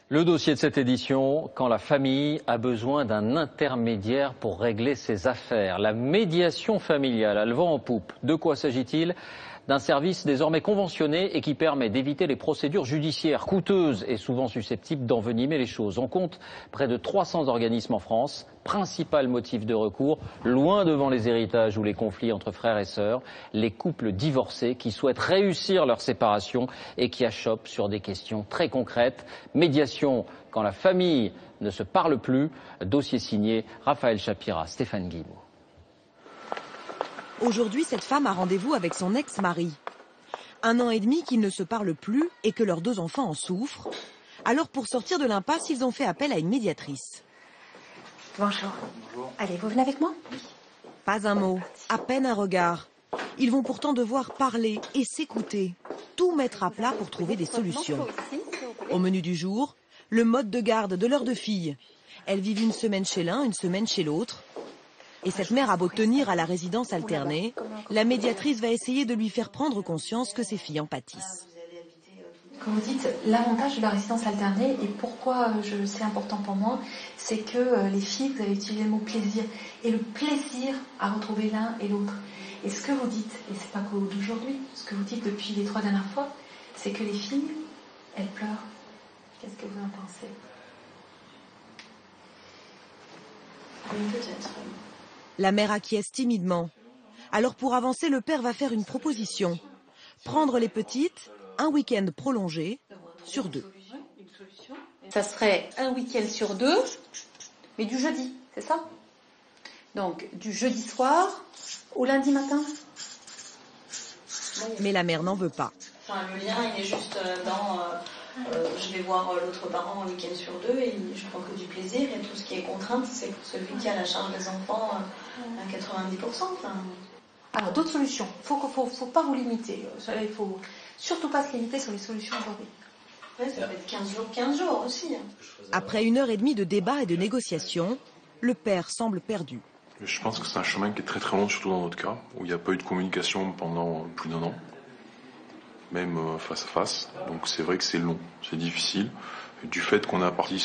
Le dossier de cette édition, quand la famille a besoin d'un intermédiaire pour régler ses affaires. La médiation familiale a le vent en poupe. De quoi s'agit-il? D'un service désormais conventionné et qui permet d'éviter les procédures judiciaires coûteuses et souvent susceptibles d'envenimer les choses. On compte près de 300 organismes en France, principal motif de recours, loin devant les héritages ou les conflits entre frères et sœurs, les couples divorcés qui souhaitent réussir leur séparation et qui achoppent sur des questions très concrètes. Médiation quand la famille ne se parle plus. Dossier signé Raphaël Chapira, Stéphane Guillemot. Aujourd'hui, cette femme a rendez-vous avec son ex-mari. 1 an et demi qu'ils ne se parlent plus et que leurs 2 enfants en souffrent. Alors pour sortir de l'impasse, ils ont fait appel à une médiatrice. Bonjour. Bonjour. Allez, vous venez avec moi? Pas un mot, à peine un regard. Ils vont pourtant devoir parler et s'écouter. Tout mettre à plat pour trouver des solutions. Au menu du jour, le mode de garde de leurs 2 filles. Elles vivent une semaine chez l'un, une semaine chez l'autre. Et cette mère a beau tenir à la résidence alternée, la médiatrice va essayer de lui faire prendre conscience que ses filles en pâtissent. Quand vous dites l'avantage de la résidence alternée et pourquoi c'est important pour moi, c'est que les filles, vous avez utilisé le mot plaisir, et le plaisir à retrouver l'un et l'autre. Et ce que vous dites, et c'est pas qu'aujourd'hui, ce que vous dites depuis les 3 dernières fois, c'est que les filles, elles pleurent. Qu'est-ce que vous en pensez? Oui, peut-être. La mère acquiesce timidement. Alors pour avancer, le père va faire une proposition. Prendre les petites, un week-end prolongé sur 2. Ça serait un week-end sur 2, mais du jeudi, c'est ça? Donc du jeudi soir au lundi matin. Mais la mère n'en veut pas. Enfin, le lien, il est juste dans... je vais voir l'autre parent un week-end sur 2 et je prends que du plaisir, et tout ce qui est contrainte, c'est pour celui qui a la charge des enfants à 90%. Enfin... Alors d'autres solutions, faut pas vous limiter, il faut surtout pas se limiter sur les solutions aujourd'hui. Ouais, ça peut être 15 jours aussi. Après 1h30 de débat et de négociations, le père semble perdu. Je pense que c'est un chemin qui est très très long, surtout dans notre cas, où il n'y a pas eu de communication pendant plus d'1 an. Même face à face, donc c'est vrai que c'est long, c'est difficile. Du fait qu'on a perdu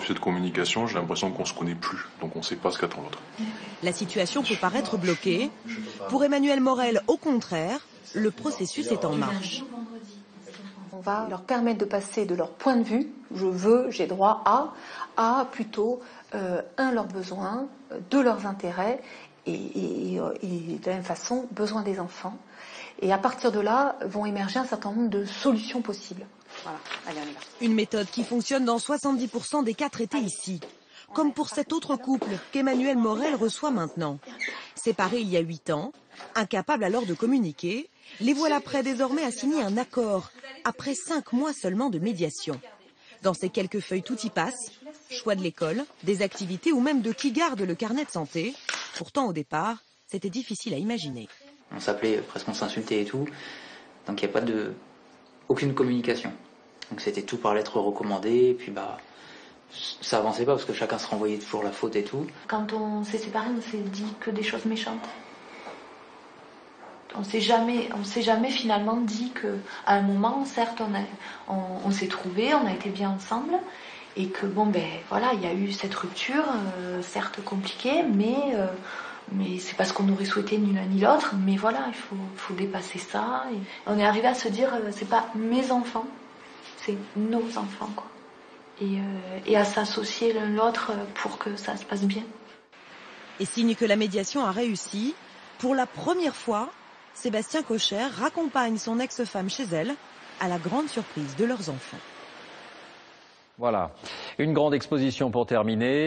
cette communication, j'ai l'impression qu'on se connaît plus, donc on ne sait pas ce qu'attend l'autre. La situation peut paraître bloquée. Pour Emmanuel Morel, au contraire, le processus est en marche. On va leur permettre de passer de leur point de vue, j'ai droit à plutôt leurs besoins, 2 leurs intérêts, et de la même façon, besoin des enfants. Et à partir de là, vont émerger un certain nombre de solutions possibles. Voilà, allez, on y va. Une méthode qui fonctionne dans 70% des cas traités ici. Comme pour cet autre couple qu'Emmanuel Morel reçoit maintenant. Séparés il y a 8 ans, incapables alors de communiquer, les voilà prêts désormais à signer un accord, après 5 mois seulement de médiation. Dans ces quelques feuilles, tout y passe. Choix de l'école, des activités ou même de qui garde le carnet de santé. Pourtant, au départ, c'était difficile à imaginer. On s'appelait, presque on s'insultait et tout, donc il n'y a pas aucune communication. Donc c'était tout par lettre recommandée, et puis ça avançait pas parce que chacun se renvoyait toujours la faute et tout. Quand on s'est séparés, on s'est dit que des choses méchantes. On s'est jamais finalement dit que, à un moment, certes, on s'est trouvés, on a été bien ensemble, et que voilà, il y a eu cette rupture, certes compliquée, mais c'est pas ce qu'on aurait souhaité ni l'un ni l'autre, mais voilà, il faut dépasser ça. Et on est arrivé à se dire, c'est pas mes enfants, c'est nos enfants, quoi. Et à s'associer l'un l'autre pour que ça se passe bien. Et signe que la médiation a réussi, pour la première fois, Sébastien Cocher raccompagne son ex-femme chez elle, à la grande surprise de leurs enfants. Voilà, une grande exposition pour terminer.